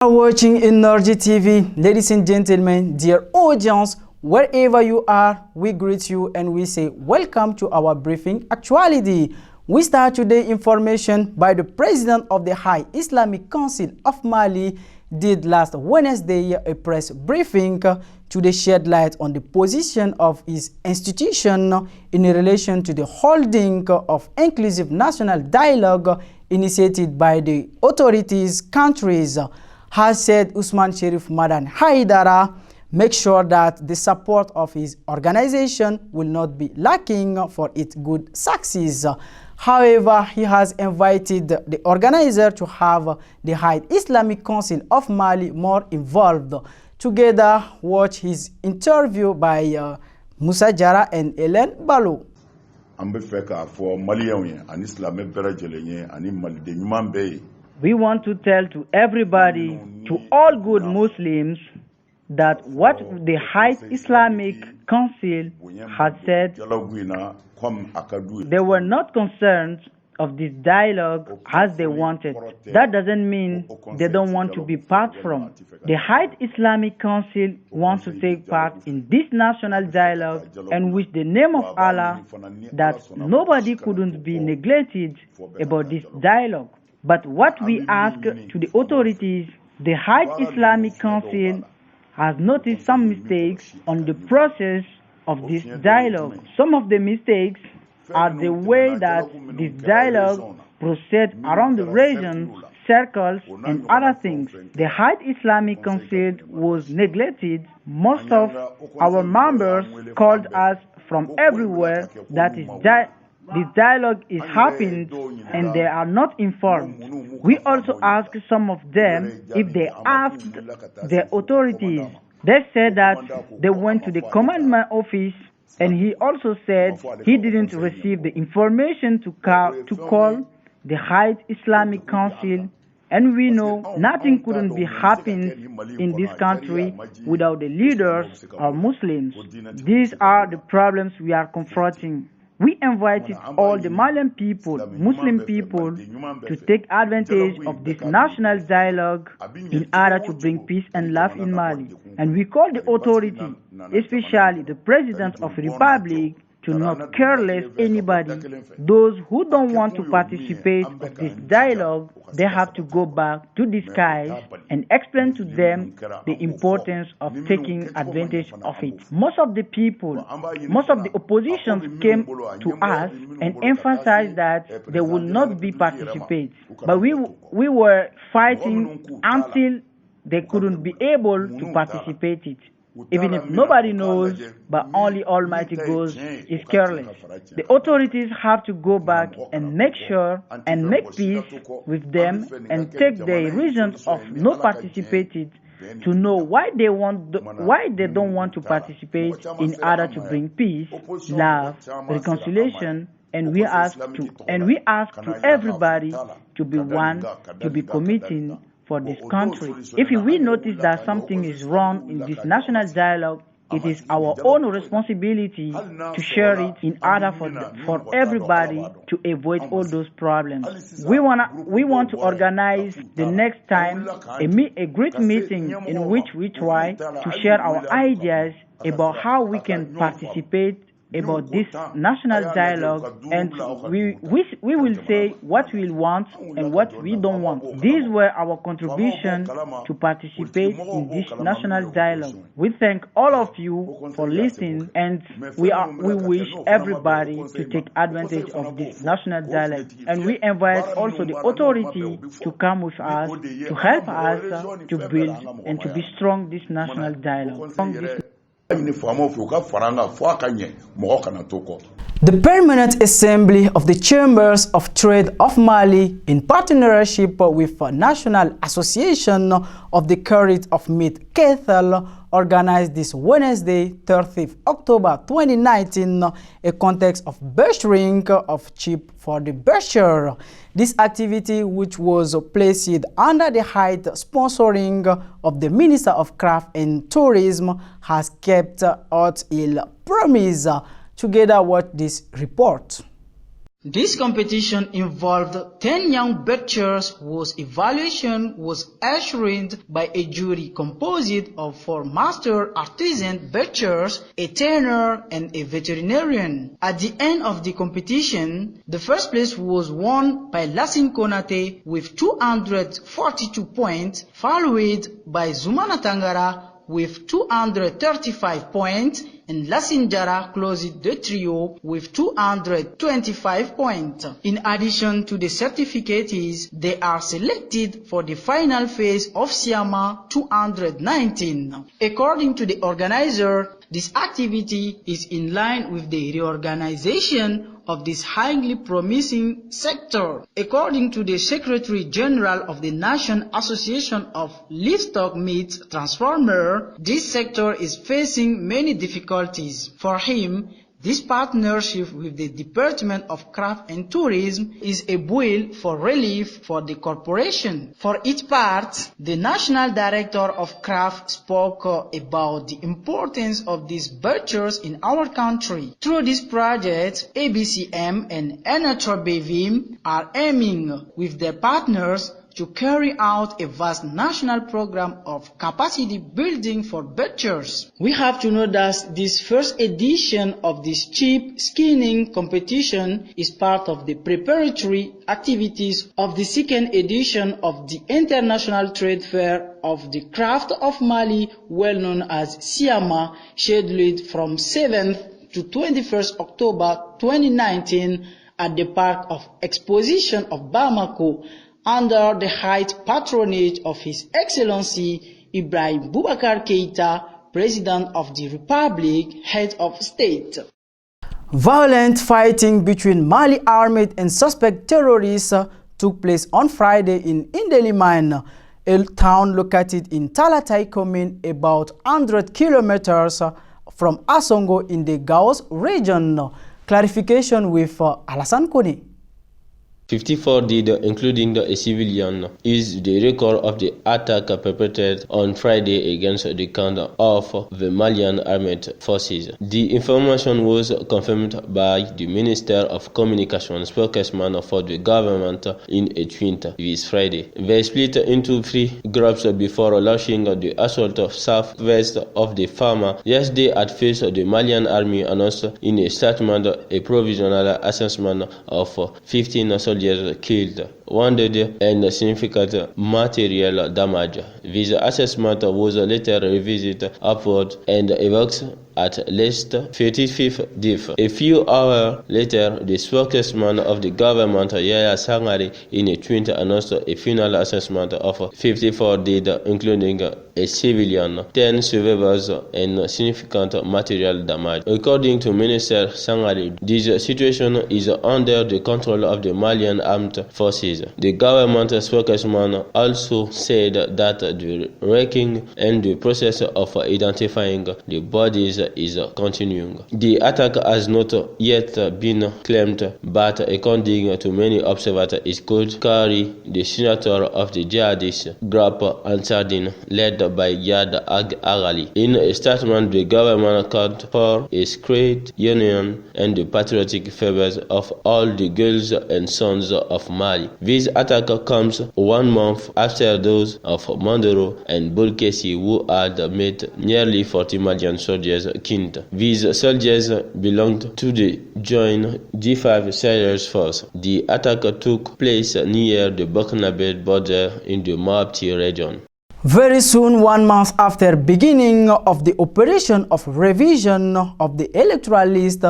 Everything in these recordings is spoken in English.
Are watching Energie TV, ladies and gentlemen, dear audience, wherever you are, we greet you and we say welcome to our briefing actuality. We start today information by the President of the High Islamic Council of Mali did last Wednesday a press briefing to shed light on the position of his institution in relation to the holding of inclusive national dialogue initiated by the authorities countries. Has said Usman Sherif Madan Haidara, make sure that the support of his organization will not be lacking for its good success. However, he has invited the organizer to have the High Islamic Council of Mali more involved. Together, watch his interview by Musa Jara and Hélène Balo. We want to tell to everybody, to all good Muslims, that what the High Islamic Council has said, they were not concerned of this dialogue as they wanted. That doesn't mean they don't want to be part from. The High Islamic Council wants to take part in this national dialogue and with the name of Allah that nobody couldn't be neglected about this dialogue. But what we ask to the authorities, the High Islamic Council has noticed some mistakes on the process of this dialogue. Some of the mistakes are the way that this dialogue proceeds around the regions, circles, and other things. The High Islamic Council was neglected. Most of our members called us from everywhere that is this dialogue is happening and they are not informed. We also asked some of them if they asked the authorities. They said that they went to the commandment office and he also said he didn't receive the information to call the High Islamic Council. And we know nothing couldn't be happened in this country without the leaders or Muslims. These are the problems we are confronting. We invited all the Malian people, Muslim people, to take advantage of this national dialogue in order to bring peace and love in Mali. And we call the authority, especially the President of the Republic, to not careless anybody. Those who don't want to participate in this dialogue, they have to go back to the skies and explain to them the importance of taking advantage of it. Most of the people, most of the opposition came to us and emphasized that they will not be participate. But we were fighting until they couldn't be able to participate it. Even if nobody knows, but only Almighty God is careless. The authorities have to go back and make sure and make peace with them and take the reasons of not participating to know why they don't want to participate in order to bring peace, love, reconciliation. And we ask to everybody to be one, to be committing for this country. If we notice that something is wrong in this national dialogue, it is our own responsibility to share it in order for everybody to avoid all those problems. We want to organize the next time a great meeting in which we try to share our ideas about how we can participate about this national dialogue, and we will say what we want and what we don't want. These were our contribution to participate in this national dialogue. We thank all of you for listening, and we wish everybody to take advantage of this national dialogue. And we invite also the authority to come with us, to help us to build and to be strong this national dialogue. The Permanent Assembly of the Chambers of Trade of Mali, in partnership with the National Association of the Carriage of Meat Cattle, organized this Wednesday, 30th October 2019, a context of butchering of sheep for the butcher. This activity, which was placed under the height sponsoring of the Minister of Craft and Tourism, has kept out ill promise. Together with this report. This competition involved 10 young butchers whose evaluation was assured by a jury composed of 4 master artisan butchers, a tanner, and a veterinarian. At the end of the competition, the first place was won by Lassine Konate with 242 points, followed by Zumana Tangara with 235 points, and Lassine Jara closed the trio with 225 points. In addition to the certificates, they are selected for the final phase of Siama 219. According to the organizer, this activity is in line with the reorganization of this highly promising sector. According to the Secretary General of the National Association of Livestock Meat Transformers, this sector is facing many difficulties. For him, this partnership with the Department of Craft and Tourism is a buoy for relief for the corporation. For its part, the National Director of Craft spoke about the importance of these butchers in our country. Through this project, ABCM and Energie are aiming with their partners to carry out a vast national program of capacity building for butchers. We have to know that this first edition of this sheep skinning competition is part of the preparatory activities of the second edition of the International Trade Fair of the Craft of Mali, well known as Siama, scheduled from 7th to 21st October 2019 at the Park of Exposition of Bamako, under the high patronage of His Excellency Ibrahim Boubacar Keïta, President of the Republic, Head of State. Violent fighting between Mali armed and suspect terrorists took place on Friday in Indeliman, a town located in Talatai Commune, about 100 kilometers from Asongo in the Gaos region. Clarification with Alassane Kone. 54 dead, including a civilian, is the record of the attack perpetrated on Friday against the camp of the Malian armed forces. The information was confirmed by the Minister of Communication spokesman for the government in a tweet this Friday. They split into 3 groups before launching the assault southwest of the farm. Yesterday at first, the Malian army announced in a statement a provisional assessment of 15 soldiers killed, wounded, and significant material damage. This assessment was later revised upward and evokes at least 35 deaths. A few hours later, the spokesman of the government, Yaya Sangare, in a tweet announced a final assessment of 54 dead, including a civilian, 10 survivors, and significant material damage. According to Minister Sangare, this situation is under the control of the Malian armed forces. The government spokesman also said that the wrecking and the process of identifying the bodies is continuing. The attack has not yet been claimed, but according to many observers, it could carry the signature of the jihadist group Ansardin, led by Yad Aghali. In a statement, the government called for a great union and the patriotic fervor of all the girls and sons of Mali. This attack comes 1 month after those of Mandoro and Bulkesi, who had made nearly 40 Malian soldiers killed. These soldiers belonged to the joint G5 Sailors Force. The attack took place near the Burkinabe border in the Mopti region. Very soon, 1 month after beginning of the operation of revision of the electoral list,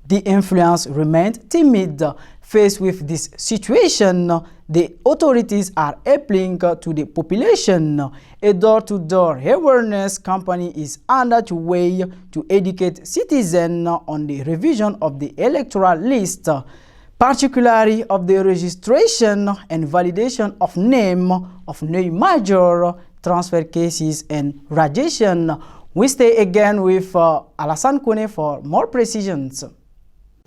the influence remained timid. Faced with this situation, the authorities are appealing to the population. A door-to-door awareness campaign is underway to educate citizens on the revision of the electoral list, particularly of the registration and validation of name of new major, transfer cases, and radiation. We stay again with Alassane Kone for more precisions.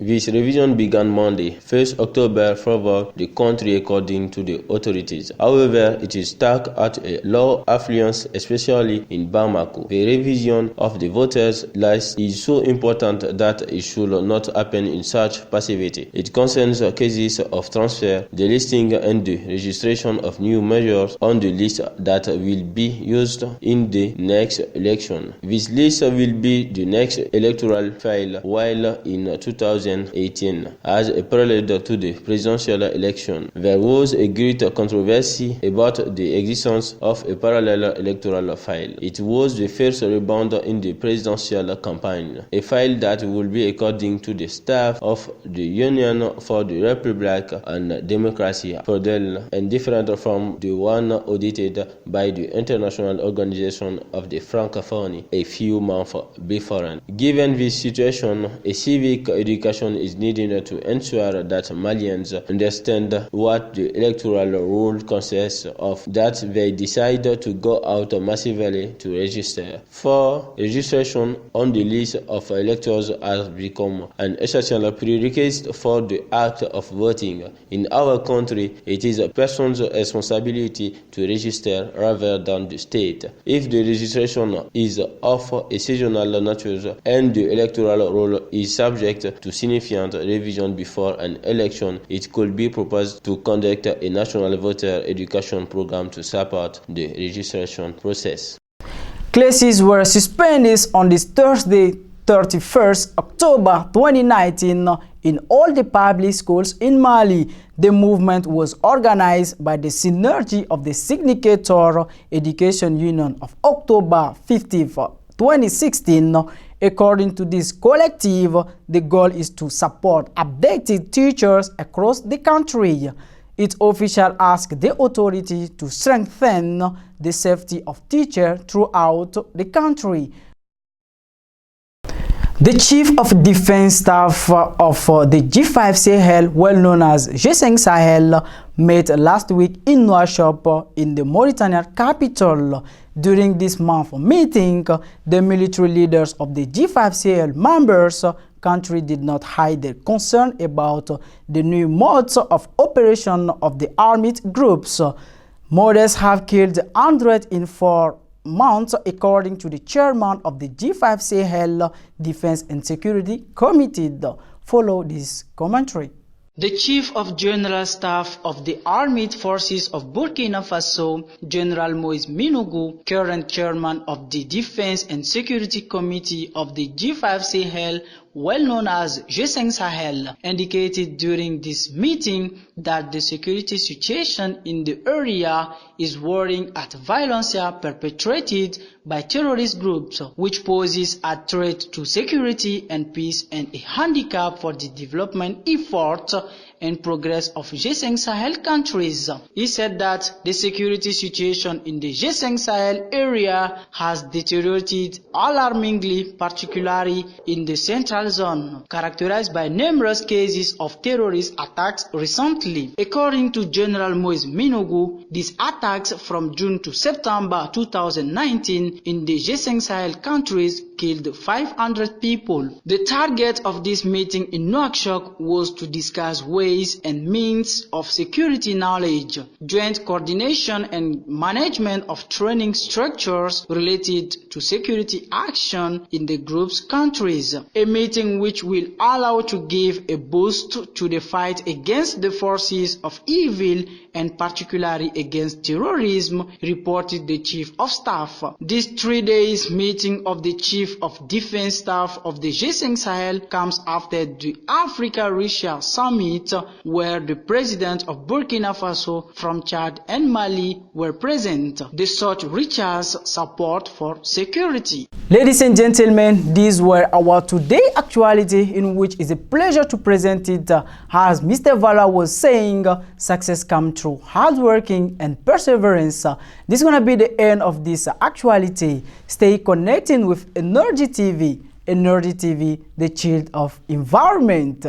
This revision began Monday, 1st October, throughout the country according to the authorities. However, it is stuck at a low affluence, especially in Bamako. The revision of the voters list is so important that it should not happen in such passivity. It concerns cases of transfer, the listing and the registration of new measures on the list that will be used in the next election. This list will be the next electoral file, while in 2018, as a prelude to the presidential election, there was a great controversy about the existence of a parallel electoral file. It was the first rebound in the presidential campaign, a file that will be, according to the staff of the Union for the Republic and Democracy, fidel and different from the one audited by the International Organization of the Francophonie a few months before. Given this situation, a civic education is needed to ensure that Malians understand what the electoral rule consists of, that they decide to go out massively to register. For registration on the list of electors has become an essential prerequisite for the act of voting. In our country, it is a person's responsibility to register rather than the state. If the registration is of a seasonal nature and the electoral roll is subject to significant revision before an election, it could be proposed to conduct a national voter education program to support the registration process. Classes were suspended on this Thursday, 31st October 2019 in all the public schools in Mali. The movement was organized by the Synergy of the Significator Education Union of October 15, 2016. According to this collective, the goal is to support updated teachers across the country. Its officials asked the authority to strengthen the safety of teachers throughout the country. The Chief of Defense Staff of the G5 Sahel, well known as G5 Sahel, met last week in Nouakchott in the Mauritanian capital. During this month meeting, the military leaders of the G5 Sahel members country did not hide their concern about the new modes of operation of the armed groups. Models have killed 100 in 4 months, according to the chairman of the G5 Sahel Defense and Security Committee. Follow this commentary. The Chief of General Staff of the Armed Forces of Burkina Faso, General Moise Minougou, current chairman of the Defense and Security Committee of the G5 Sahel, well known as G5 Sahel, indicated during this meeting that the security situation in the area is worrying at violence perpetrated by terrorist groups, which poses a threat to security and peace and a handicap for the development efforts and progress of G5 Sahel countries. He said that the security situation in the G5 Sahel area has deteriorated alarmingly, particularly in the central zone, characterized by numerous cases of terrorist attacks recently. According to General Moise Minougou, these attacks from June to September 2019 in the G5 Sahel countries killed 500 people. The target of this meeting in Nouakchott was to discuss ways and means of security knowledge, joint coordination and management of training structures related to security action in the group's countries. A meeting which will allow to give a boost to the fight against the forces of evil and particularly against terrorism, reported the Chief of Staff. This 3 days meeting of the Chief of Defense Staff of the G5 Sahel comes after the Africa-Russia Summit, where the President of Burkina Faso from Chad and Mali were present. The such reaches support for security. Ladies and gentlemen, these were our today actuality, in which is a pleasure to present it. As Mr. Vala was saying, success comes through hard working and perseverance. This is going to be the end of this actuality. Stay connected with Energie TV. Energie TV, the child of environment.